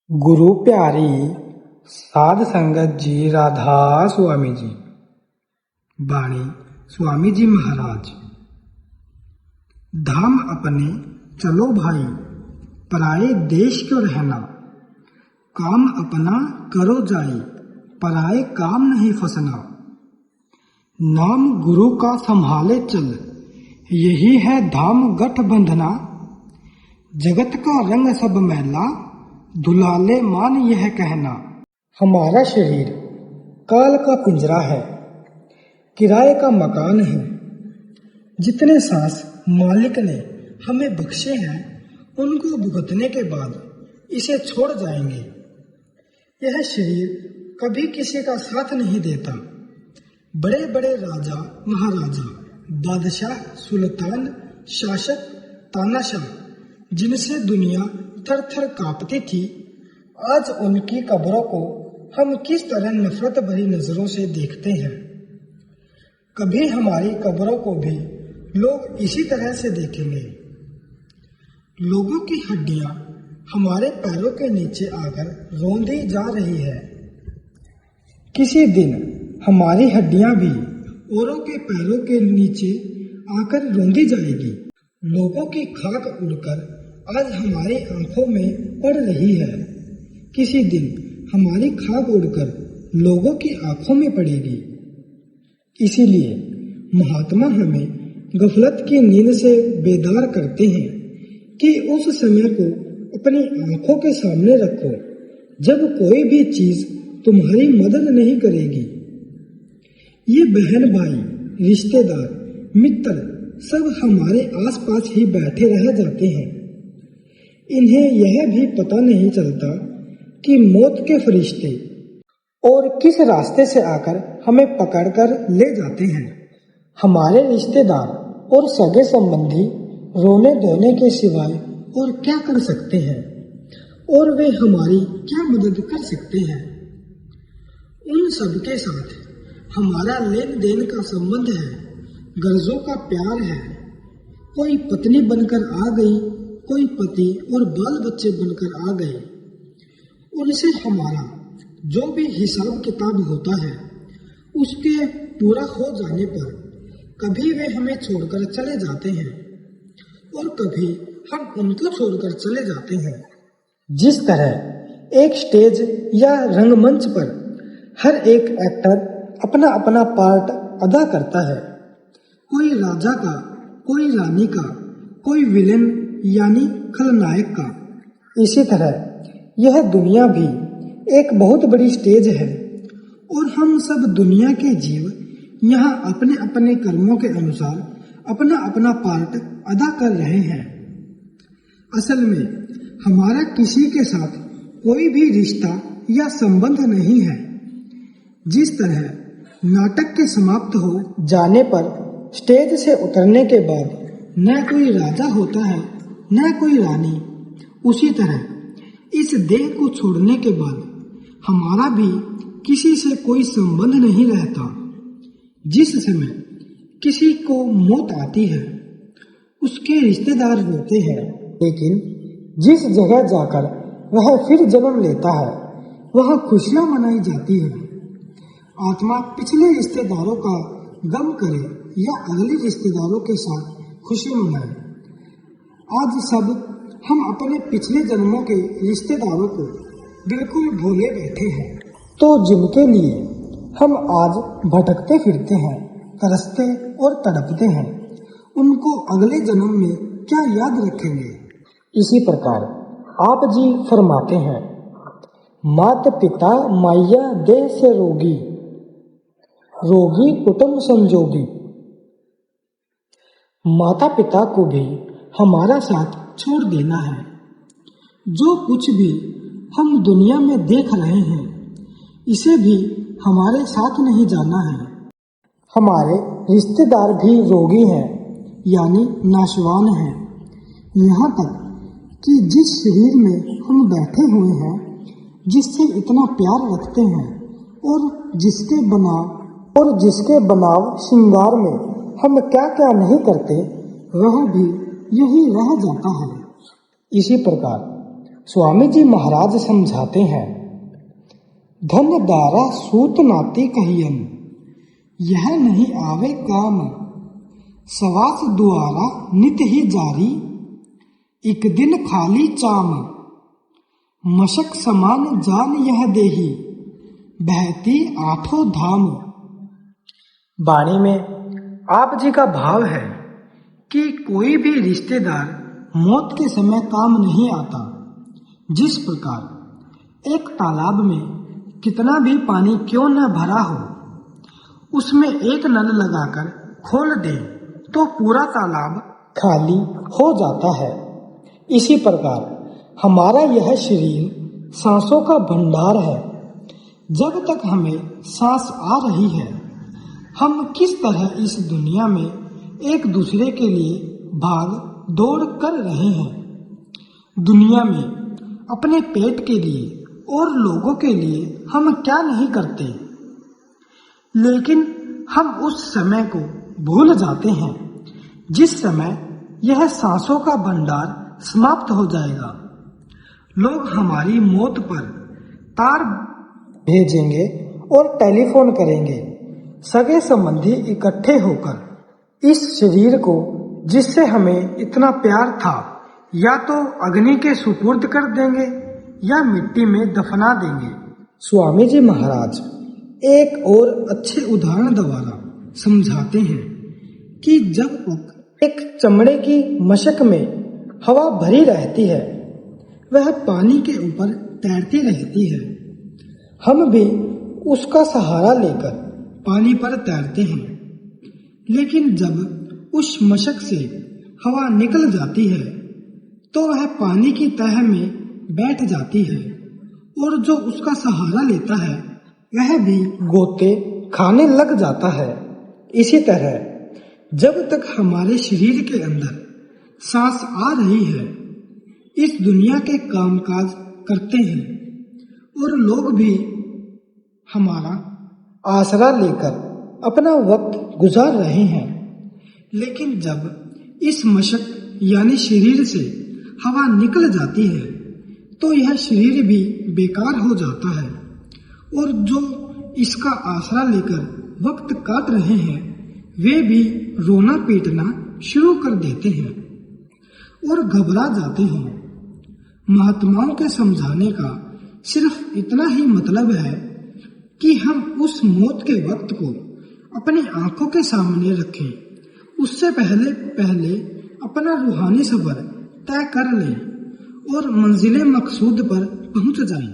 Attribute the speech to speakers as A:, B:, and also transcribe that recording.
A: गुरु प्यारी साध संगत जी राधा स्वामी जी। बाणी स्वामी जी महाराज। धाम अपने चलो भाई, पराए देश क्यों रहना। काम अपना करो जाई, पराए काम नहीं फंसना। नाम गुरु का संभाले चल, यही है धाम गठ बंधना। जगत का रंग सब मैला, धुलाले मान यह कहना। हमारा शरीर काल का पिंजरा है, किराए का मकान है। जितने सांस मालिक ने हमें बख्शे हैं, उनको भुगतने के बाद इसे छोड़ जाएंगे। यह शरीर कभी किसी का साथ नहीं देता। बड़े बड़े राजा महाराजा, बादशाह, सुल्तान, शासक, तानाशाह, जिनसे दुनिया थर थर कांपती थी, आज उनकी कब्रों को हम किस तरह नफरत भरी नजरों से देखते हैं। कभी हमारी कब्रों को भी लोग इसी तरह से देखेंगे। लोगों की हड्डियां हमारे पैरों के नीचे आकर रौंदी जा रही है। किसी दिन हमारी हड्डियां भी औरों के पैरों के नीचे आकर रौंदी जाएगी। लोगों की खाक उड़कर आज हमारी आंखों में पड़ रही है। किसी दिन हमारी खाक उड़कर लोगों की आंखों में पड़ेगी। इसीलिए महात्मा हमें गफलत की नींद से बेदार करते हैं कि उस समय को अपनी आंखों के सामने रखो जब कोई भी चीज तुम्हारी मदद नहीं करेगी। ये बहन भाई, रिश्तेदार, मित्र सब हमारे आसपास ही बैठे रह जाते हैं। इन्हें यह भी पता नहीं चलता कि मौत के फरिश्ते और किस रास्ते से आकर हमें पकड़कर ले जाते हैं। हमारे रिश्तेदार और सगे संबंधी रोने धोने के सिवाय और क्या कर सकते हैं, और वे हमारी क्या मदद कर सकते हैं। उन सब के साथ हमारा लेन देन का संबंध है, गर्जों का प्यार है। कोई पत्नी बनकर आ गई, कोई पति और बाल बच्चे बनकर आ गए। उनसे हमारा जो भी हिसाब किताब होता है, उसके पूरा हो जाने पर कभी वे हमें छोड़कर चले जाते हैं और कभी हम उनको छोड़कर चले जाते हैं। जिस तरह एक स्टेज या रंगमंच पर हर एक एक्टर अपना अपना पार्ट अदा करता है, कोई राजा का, कोई रानी का, कोई विलेन यानी खलनायक का, इसी तरह यह दुनिया भी एक बहुत बड़ी स्टेज है और हम सब दुनिया के जीव यहाँ अपने अपने कर्मों के अनुसार अपना अपना पार्ट अदा कर रहे हैं। असल में हमारा किसी के साथ कोई भी रिश्ता या संबंध नहीं है। जिस तरह नाटक के समाप्त हो जाने पर स्टेज से उतरने के बाद न कोई राजा होता है न कोई रानी, उसी तरह इस देह को छोड़ने के बाद हमारा भी किसी से कोई संबंध नहीं रहता। जिस समय किसी को मौत आती है, उसके रिश्तेदार रोते हैं, लेकिन जिस जगह जाकर वह फिर जन्म लेता है, वहाँ खुशियाँ मनाई जाती है। आत्मा पिछले रिश्तेदारों का गम करे या अगले रिश्तेदारों के साथ खुशी मनाए। आज सब हम अपने पिछले जन्मों के रिश्तेदारों को बिल्कुल भूले बैठे हैं। तो जिनके लिए हम आज भटकते फिरते हैं, तरसते और तड़पते हैं, उनको अगले जन्म में क्या याद रखेंगे। इसी प्रकार आप जी फरमाते हैं, मात पिता माया देह से रोगी, रोगी कुटुंब संजोगी। माता पिता को भी हमारा साथ छोड़ देना है। जो कुछ भी हम दुनिया में देख रहे हैं, इसे भी हमारे साथ नहीं जाना है। हमारे रिश्तेदार भी रोगी हैं, यानी नाशवान हैं। यहाँ तक कि जिस शरीर में हम बैठे हुए हैं, जिससे इतना प्यार रखते हैं और जिसके बनाव श्रृंगार में हम क्या क्या नहीं करते, वह भी यही रह जाता है। इसी प्रकार स्वामी जी महाराज समझाते हैं, धन दारा सूत नाती कहियन, यह नहीं आवे काम, सवास दुआरा नित ही जारी, एक दिन खाली चाम, मशक समान जान यह देही, बहती आठों धाम। वाणी में आप जी का भाव है कि कोई भी रिश्तेदार मौत के समय काम नहीं आता। जिस प्रकार एक तालाब में कितना भी पानी क्यों न भरा हो, उसमें एक नल लगाकर खोल दे तो पूरा तालाब खाली हो जाता है। इसी प्रकार हमारा यह शरीर सांसों का भंडार है। जब तक हमें सांस आ रही है, हम किस तरह इस दुनिया में एक दूसरे के लिए भाग दौड़ कर रहे हैं। दुनिया में अपने पेट के लिए और लोगों के लिए हम क्या नहीं करते, लेकिन हम उस समय को भूल जाते हैं जिस समय यह सांसों का भंडार समाप्त हो जाएगा। लोग हमारी मौत पर तार भेजेंगे और टेलीफोन करेंगे। सगे संबंधी इकट्ठे होकर इस शरीर को जिससे हमें इतना प्यार था, या तो अग्नि के सुपुर्द कर देंगे या मिट्टी में दफना देंगे। स्वामी जी महाराज एक और अच्छे उदाहरण द्वारा समझाते हैं कि जब तक एक चमड़े की मशक में हवा भरी रहती है, वह पानी के ऊपर तैरती रहती है। हम भी उसका सहारा लेकर पानी पर तैरते हैं, लेकिन जब उस मशक से हवा निकल जाती है तो वह पानी की तह में बैठ जाती है, और जो उसका सहारा लेता है वह भी गोते खाने लग जाता है। इसी तरह जब तक हमारे शरीर के अंदर सांस आ रही है, इस दुनिया के कामकाज करते हैं और लोग भी हमारा आसरा लेकर अपना वक्त गुजार रहे हैं। लेकिन जब इस मशक यानी शरीर से हवा निकल जाती है तो यह शरीर भी बेकार हो जाता है, और जो इसका आसरा लेकर वक्त काट रहे हैं वे भी रोना पीटना शुरू कर देते हैं और घबरा जाते हैं। महात्माओं के समझाने का सिर्फ इतना ही मतलब है कि हम उस मौत के वक्त को अपनी आंखों के सामने रखें, उससे पहले अपना रूहानी सफर तय कर लें और मंजिल मकसूद पर पहुंच जाएं।